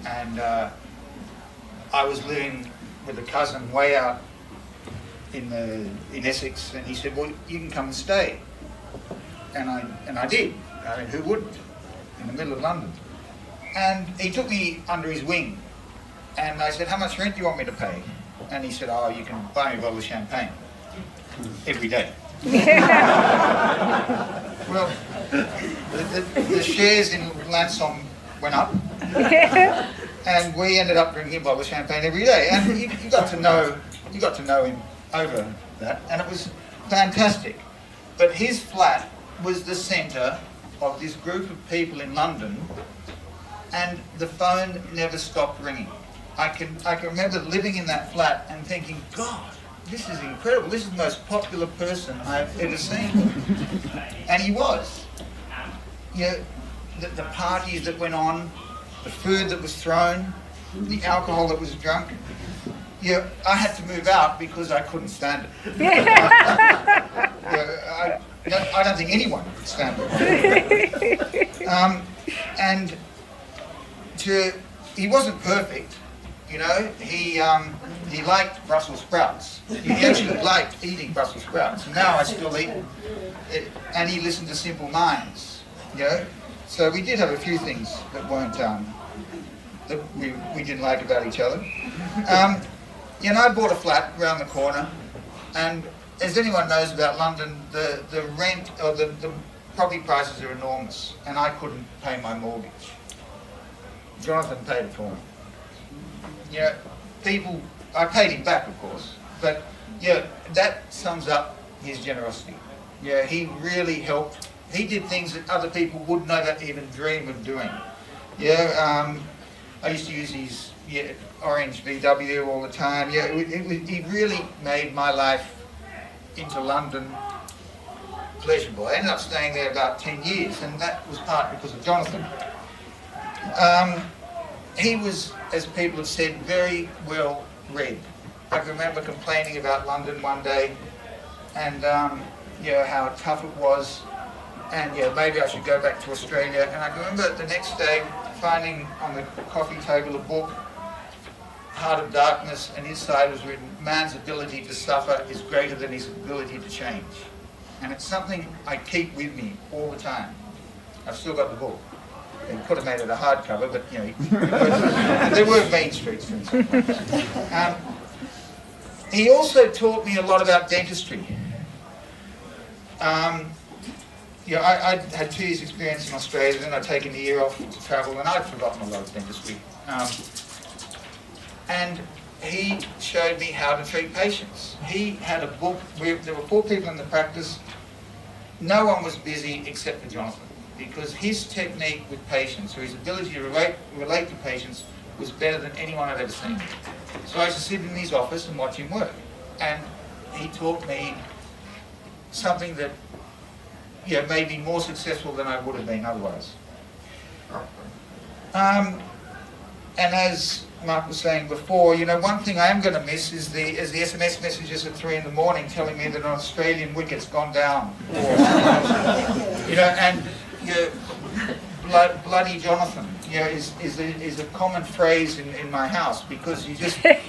And I was living with a cousin way out in Essex, and he said, "Well, you can come and stay." And I did. I mean, who wouldn't? In the middle of London. And he took me under his wing, and I said, "How much rent do you want me to pay?" And he said, "Oh, you can buy me a bottle of champagne every day." Well, the shares in Lansong went up, and we ended up drinking a bottle of champagne every day. And you got to know him over that, and it was fantastic. But his flat was the centre of this group of people in London, and the phone never stopped ringing. I can remember living in that flat and thinking, God, this is incredible. This is the most popular person I've ever seen. And he was. You know, the parties that went on, the food that was thrown, the alcohol that was drunk. Yeah, I had to move out because I couldn't stand it. I don't think anyone could stand it. And he wasn't perfect, you know. He liked Brussels sprouts. He actually liked eating Brussels sprouts. And now I still eat it. And he listened to Simple Minds, you know. So we did have a few things that weren't that we didn't like about each other. You know, I bought a flat around the corner, and as anyone knows about London, the rent or the property prices are enormous, and I couldn't pay my mortgage. Jonathan paid it for me. You know, I paid him back, of course, but yeah, that sums up his generosity. Yeah, he really helped. He did things that other people would never even dream of doing. Yeah, I used to use his orange VW all the time. Yeah, he really made my life into London pleasurable. I ended up staying there about 10 years, and that was part because of Jonathan. He was, as people have said, very well read. I can remember complaining about London one day, and you know, how tough it was, and yeah, maybe I should go back to Australia. And I can remember the next day finding on the coffee table a book, Heart of Darkness, and inside was written, man's ability to suffer is greater than his ability to change. And it's something I keep with me all the time. I've still got the book. They could have made it a hardcover, but you know, there were Main Streets for instance. He also taught me a lot about dentistry. Yeah, I had 2 years experience in Australia, then I'd taken a year off to travel, and I'd forgotten a lot of dentistry. And he showed me how to treat patients. He had a book where there were 4 people in the practice. No one was busy except for Jonathan, because his technique with patients, or his ability to relate to patients, was better than anyone I've ever seen. So I used to sit in his office and watch him work. And he taught me something that made me more successful than I would have been otherwise. And as Mark was saying before, you know, one thing I am going to miss is the SMS messages at 3 in the morning telling me that an Australian wicket's gone down. Or, you know, and bloody Jonathan, you know, is a common phrase in my house, because you just, I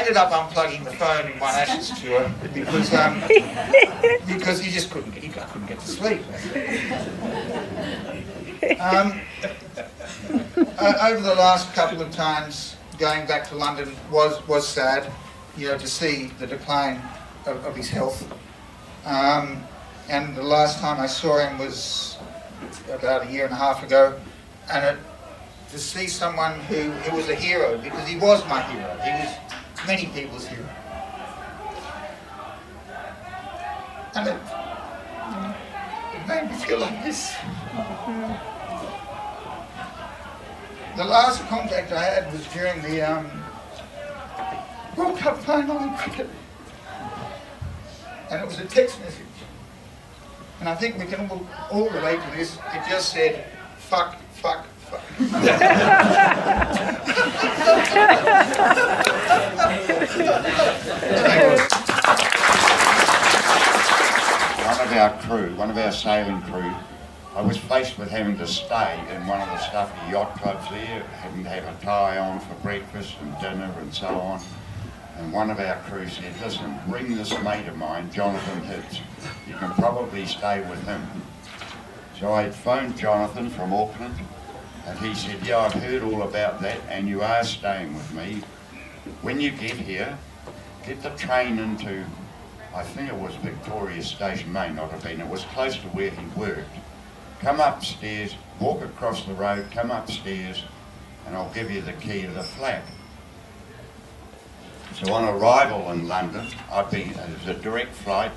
ended up unplugging the phone in one Ashes tour because he just couldn't get to sleep. Over the last couple of times, going back to London was sad, you know, to see the decline of his health. And the last time I saw him was about 1.5 years ago, and to see someone who was a hero, because he was my hero. He was many people's hero. And it made me feel like this. The last contact I had was during the World Cup final in cricket. And it was a text message. And I think we can all relate to this. It just said, fuck, fuck, fuck. One of our sailing crew, I was faced with having to stay in one of the stuffy yacht clubs there, having to have a tie on for breakfast and dinner and so on. And one of our crew said, listen, bring this mate of mine, Jonathan Hibbs. You can probably stay with him. So I phoned Jonathan from Auckland, and he said, yeah, I've heard all about that, and you are staying with me. When you get here, get the train into, I think it was Victoria Station, may not have been, it was close to where he worked. Come upstairs, walk across the road, come upstairs, and I'll give you the key to the flat. So on arrival in London, it was a direct flight,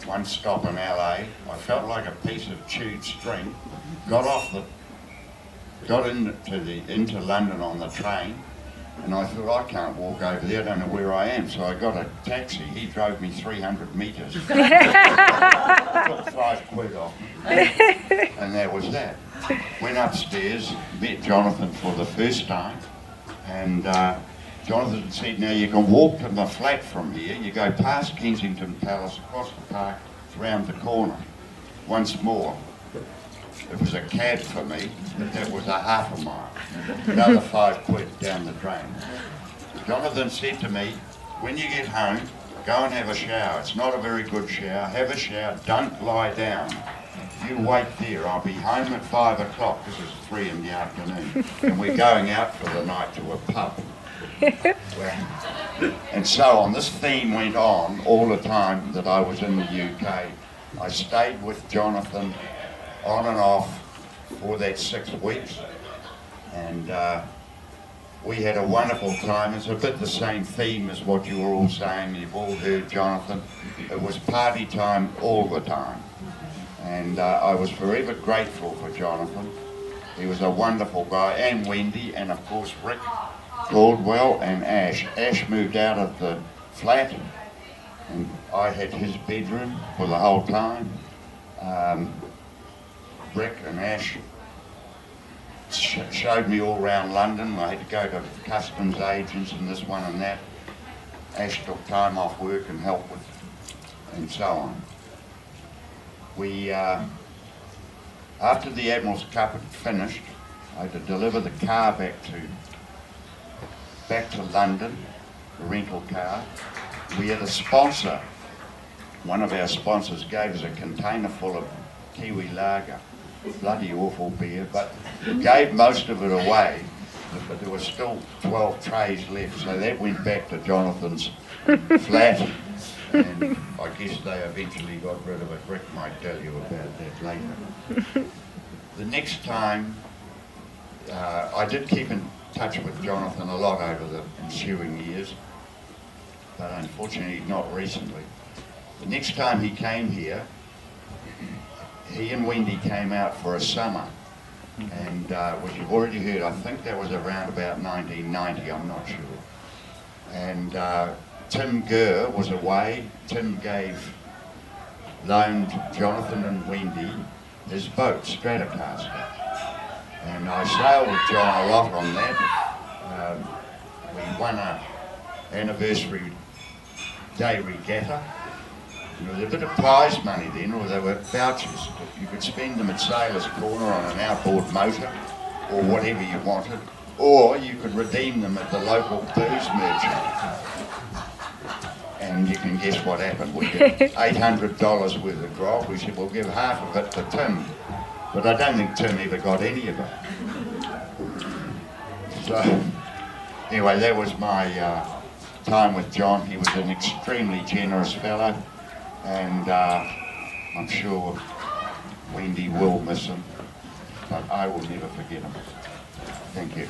one stop in LA. I felt like a piece of chewed string. Got into London on the train, And I thought, I can't walk over there, I don't know where I am. So I got a taxi. He drove me 300 metres. Took £5 off me. And that was that. Went upstairs, met Jonathan for the first time. And Jonathan said, now you can walk to my flat from here. You go past Kensington Palace, across the park, round the corner. Once more. It was a cab for me, but that was a half a mile. Another £5 down the drain. Jonathan said to me, when you get home, go and have a shower. It's not a very good shower. Have a shower, don't lie down. You wait there, I'll be home at 5 o'clock. This is 3 in the afternoon. And we're going out for the night to a pub. And so on. This theme went on all the time that I was in the UK. I stayed with Jonathan on and off for that 6 weeks, and we had a wonderful time. It's a bit the same theme as what you were all saying. You've all heard Jonathan. It was party time all the time, and I was forever grateful for Jonathan. He was a wonderful guy, and Wendy, and of course Rick Caldwell and Ash. Ash moved out of the flat, and I had his bedroom for the whole time. Rick and Ash showed me all around London. I had to go to customs agents and this one and that. Ash took time off work and helped with, and so on. We, after the Admiral's Cup had finished, I had to deliver the car back to London, the rental car. We had a sponsor. One of our sponsors gave us a container full of Kiwi lager. Bloody awful beer, but gave most of it away, but there were still 12 trays left, so that went back to Jonathan's flat, and I guess they eventually got rid of it. Rick might tell you about that later. The next time, I did keep in touch with Jonathan a lot over the ensuing years, but unfortunately not recently. The next time he came here, he and Wendy came out for a summer, and which you've already heard, I think that was around about 1990, I'm not sure. And Tim Gurr was away. Tim loaned Jonathan and Wendy his boat, Stratocaster. And I sailed with John a lot on that. We won an anniversary day regatta. There was a bit of prize money then, or there were vouchers. You could spend them at Sailor's Corner on an outboard motor, or whatever you wanted, or you could redeem them at the local booze merchant. And you can guess what happened. We get $800 worth of grog. We said, we'll give half of it to Tim. But I don't think Tim ever got any of it. So, anyway, that was my time with John. He was an extremely generous fellow. And I'm sure Wendy will miss him, but I will never forget him. Thank you.